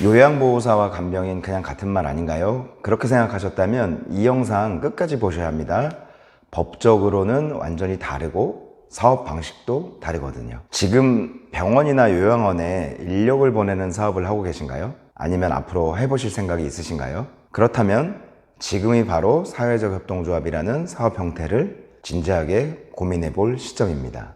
요양보호사와 간병인 그냥 같은 말 아닌가요? 그렇게 생각하셨다면 이 영상 끝까지 보셔야 합니다. 법적으로는 완전히 다르고 사업 방식도 다르거든요. 지금 병원이나 요양원에 인력을 보내는 사업을 하고 계신가요? 아니면 앞으로 해보실 생각이 있으신가요? 그렇다면 지금이 바로 사회적 협동조합이라는 사업 형태를 진지하게 고민해 볼 시점입니다.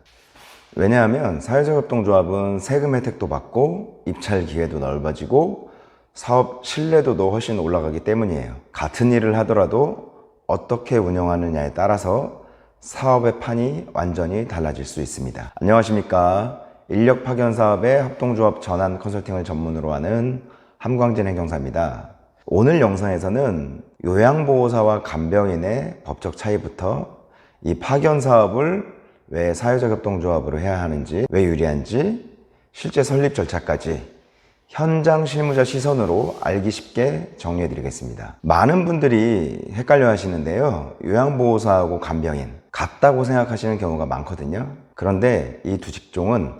왜냐하면 사회적 협동조합은 세금 혜택도 받고 입찰 기회도 넓어지고 사업 신뢰도도 훨씬 올라가기 때문이에요. 같은 일을 하더라도 어떻게 운영하느냐에 따라서 사업의 판이 완전히 달라질 수 있습니다. 안녕하십니까. 인력 파견 사업의 협동조합 전환 컨설팅을 전문으로 하는 함광진 행정사입니다. 오늘 영상에서는 요양보호사와 간병인의 법적 차이부터 이 파견 사업을 왜 사회적 협동조합으로 해야 하는지, 왜 유리한지, 실제 설립 절차까지 현장 실무자 시선으로 알기 쉽게 정리해 드리겠습니다. 많은 분들이 헷갈려 하시는데요. 요양보호사하고 간병인 같다고 생각하시는 경우가 많거든요. 그런데 이 두 직종은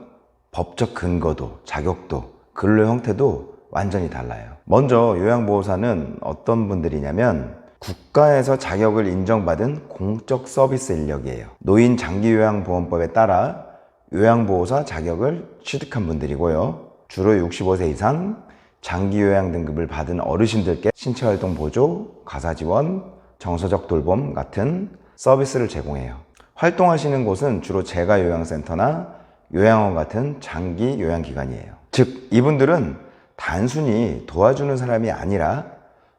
법적 근거도, 자격도, 근로 형태도 완전히 달라요. 먼저 요양보호사는 어떤 분들이냐면 국가에서 자격을 인정받은 공적 서비스 인력이에요. 노인 장기요양보험법에 따라 요양보호사 자격을 취득한 분들이고요. 주로 65세 이상 장기요양 등급을 받은 어르신들께 신체활동 보조, 가사지원, 정서적 돌봄 같은 서비스를 제공해요. 활동하시는 곳은 주로 재가요양센터나 요양원 같은 장기 요양기관이에요. 즉, 이분들은 단순히 도와주는 사람이 아니라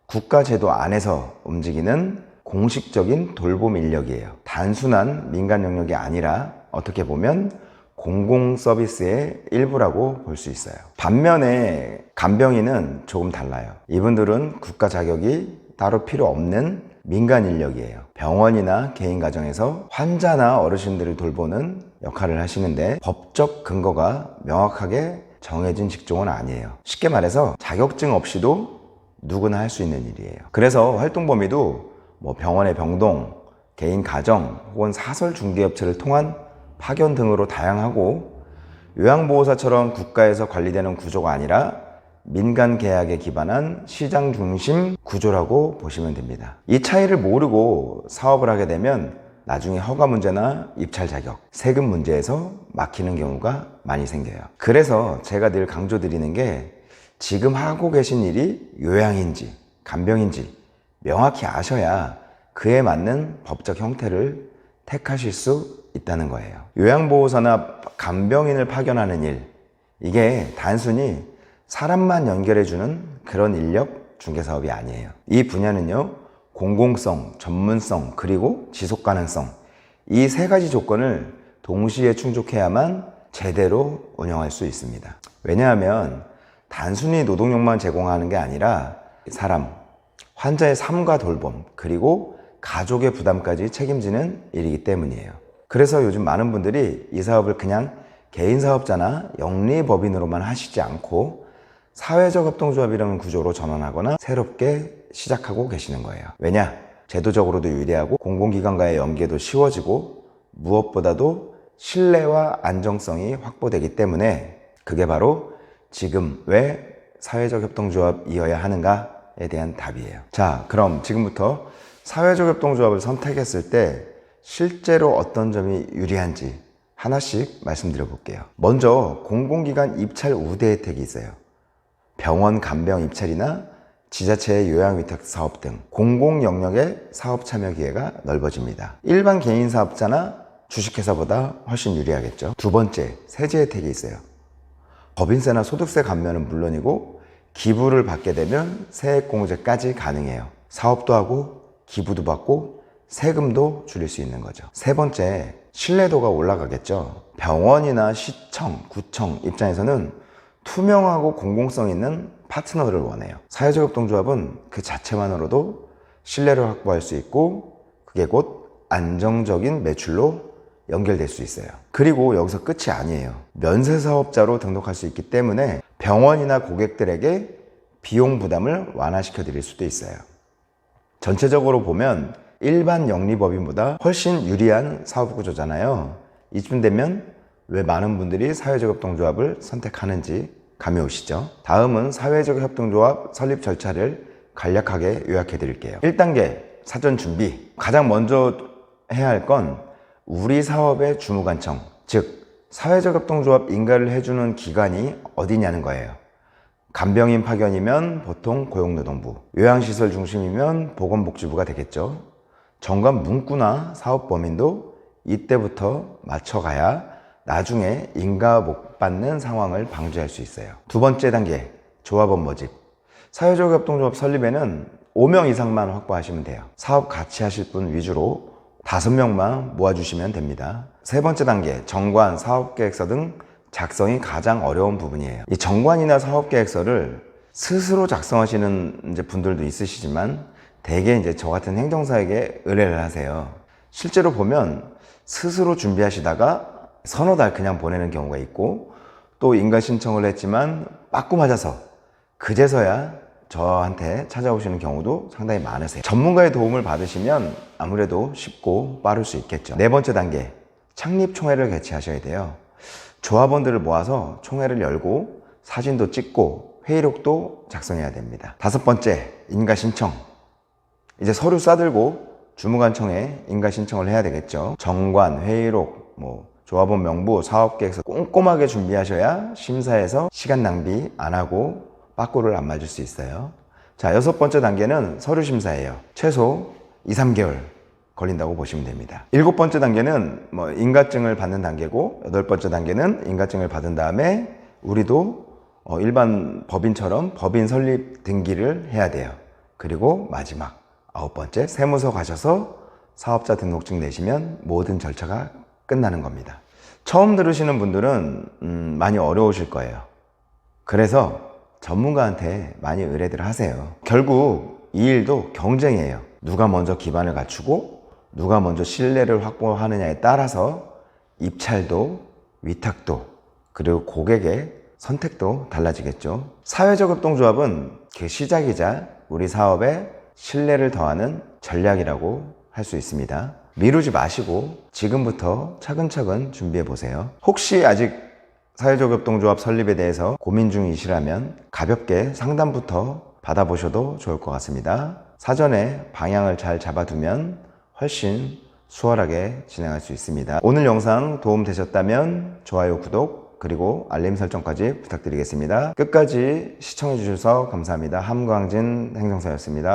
국가 제도 안에서 움직이는 공식적인 돌봄 인력이에요. 단순한 민간 영역이 아니라 어떻게 보면 공공 서비스의 일부라고 볼 수 있어요. 반면에 간병인은 조금 달라요. 이분들은 국가 자격이 따로 필요 없는 민간 인력이에요. 병원이나 개인 가정에서 환자나 어르신들을 돌보는 역할을 하시는데 법적 근거가 명확하게 정해진 직종은 아니에요. 쉽게 말해서 자격증 없이도 누구나 할 수 있는 일이에요. 그래서 활동 범위도 병원의 병동, 개인 가정 혹은 사설 중개업체를 통한 파견 등으로 다양하고, 요양보호사처럼 국가에서 관리되는 구조가 아니라 민간 계약에 기반한 시장 중심 구조라고 보시면 됩니다. 이 차이를 모르고 사업을 하게 되면 나중에 허가 문제나 입찰 자격, 세금 문제에서 막히는 경우가 많이 생겨요. 그래서 제가 늘 강조드리는 게 지금 하고 계신 일이 요양인지 간병인지 명확히 아셔야 그에 맞는 법적 형태를 택하실 수 있다는 거예요. 요양보호사나 간병인을 파견하는 일, 이게 단순히 사람만 연결해주는 그런 인력 중개사업이 아니에요. 이 분야는요, 공공성, 전문성, 그리고 지속가능성, 이 세 가지 조건을 동시에 충족해야만 제대로 운영할 수 있습니다. 왜냐하면 단순히 노동력만 제공하는 게 아니라 사람, 환자의 삶과 돌봄, 그리고 가족의 부담까지 책임지는 일이기 때문이에요. 그래서 요즘 많은 분들이 이 사업을 그냥 개인사업자나 영리법인으로만 하시지 않고 사회적 협동조합이라는 구조로 전환하거나 새롭게 시작하고 계시는 거예요. 왜냐? 제도적으로도 유리하고 공공기관과의 연계도 쉬워지고 무엇보다도 신뢰와 안정성이 확보되기 때문에 그게 바로 지금 왜 사회적 협동조합이어야 하는가에 대한 답이에요. 자, 그럼 지금부터 사회적 협동조합을 선택했을 때 실제로 어떤 점이 유리한지 하나씩 말씀드려 볼게요. 먼저 공공기관 입찰 우대 혜택이 있어요. 병원 간병 입찰이나 지자체의 요양위탁 사업 등 공공 영역의 사업 참여 기회가 넓어집니다. 일반 개인 사업자나 주식회사보다 훨씬 유리하겠죠. 두 번째, 세제 혜택이 있어요. 법인세나 소득세 감면은 물론이고 기부를 받게 되면 세액공제까지 가능해요. 사업도 하고 기부도 받고 세금도 줄일 수 있는 거죠. 세 번째, 신뢰도가 올라가겠죠. 병원이나 시청, 구청 입장에서는 투명하고 공공성 있는 파트너를 원해요. 사회적 협동조합은 그 자체만으로도 신뢰를 확보할 수 있고 그게 곧 안정적인 매출로 연결될 수 있어요. 그리고 여기서 끝이 아니에요. 면세사업자로 등록할 수 있기 때문에 병원이나 고객들에게 비용 부담을 완화시켜 드릴 수도 있어요. 전체적으로 보면 일반 영리법인보다 훨씬 유리한 사업 구조잖아요. 이쯤 되면 왜 많은 분들이 사회적 협동조합을 선택하는지 감이 오시죠? 다음은 사회적 협동조합 설립 절차를 간략하게 요약해 드릴게요. 1단계 사전 준비. 가장 먼저 해야 할 건 우리 사업의 주무관청, 즉 사회적 협동조합 인가를 해주는 기관이 어디냐는 거예요. 간병인 파견이면 보통 고용노동부, 요양시설 중심이면 보건복지부가 되겠죠. 정관 문구나 사업 범인도 이때부터 맞춰가야 나중에 인가 못 받는 상황을 방지할 수 있어요. 두 번째 단계, 조합원 모집. 사회적 협동조합 설립에는 5명 이상만 확보하시면 돼요. 사업 같이 하실 분 위주로 5명만 모아주시면 됩니다. 세 번째 단계, 정관, 사업계획서 등 작성이 가장 어려운 부분이에요. 이 정관이나 사업계획서를 스스로 작성하시는 분들도 있으시지만 대개 저 같은 행정사에게 의뢰를 하세요. 실제로 보면 스스로 준비하시다가 서너 달 그냥 보내는 경우가 있고, 또 인가 신청을 했지만 빠꾸 맞아서 그제서야 저한테 찾아오시는 경우도 상당히 많으세요. 전문가의 도움을 받으시면 아무래도 쉽고 빠를 수 있겠죠. 네 번째 단계, 창립총회를 개최하셔야 돼요. 조합원들을 모아서 총회를 열고 사진도 찍고 회의록도 작성해야 됩니다. 다섯 번째, 인가 신청. 이제 서류 싸들고 주무관청에 인가 신청을 해야 되겠죠. 정관, 회의록, 조합원 명부, 사업계획서 꼼꼼하게 준비하셔야 심사에서 시간 낭비 안 하고 빠꾸를 안 맞을 수 있어요. 자, 여섯 번째 단계는 서류 심사예요. 최소 2, 3개월 걸린다고 보시면 됩니다. 일곱 번째 단계는 인가증을 받는 단계고, 여덟 번째 단계는 인가증을 받은 다음에 우리도 일반 법인처럼 법인 설립 등기를 해야 돼요. 그리고 마지막 아홉 번째, 세무서 가셔서 사업자 등록증 내시면 모든 절차가 끝나는 겁니다. 처음 들으시는 분들은 많이 어려우실 거예요. 그래서 전문가한테 많이 의뢰를 하세요. 결국 이 일도 경쟁이에요. 누가 먼저 기반을 갖추고 누가 먼저 신뢰를 확보하느냐에 따라서 입찰도, 위탁도, 그리고 고객의 선택도 달라지겠죠. 사회적 협동조합은 그 시작이자 우리 사업에 신뢰를 더하는 전략이라고 할 수 있습니다. 미루지 마시고 지금부터 차근차근 준비해 보세요. 혹시 아직 사회적 협동조합 설립에 대해서 고민 중이시라면 가볍게 상담부터 받아보셔도 좋을 것 같습니다. 사전에 방향을 잘 잡아두면 훨씬 수월하게 진행할 수 있습니다. 오늘 영상 도움 되셨다면 좋아요, 구독, 그리고 알림 설정까지 부탁드리겠습니다. 끝까지 시청해 주셔서 감사합니다. 함광진 행정사였습니다.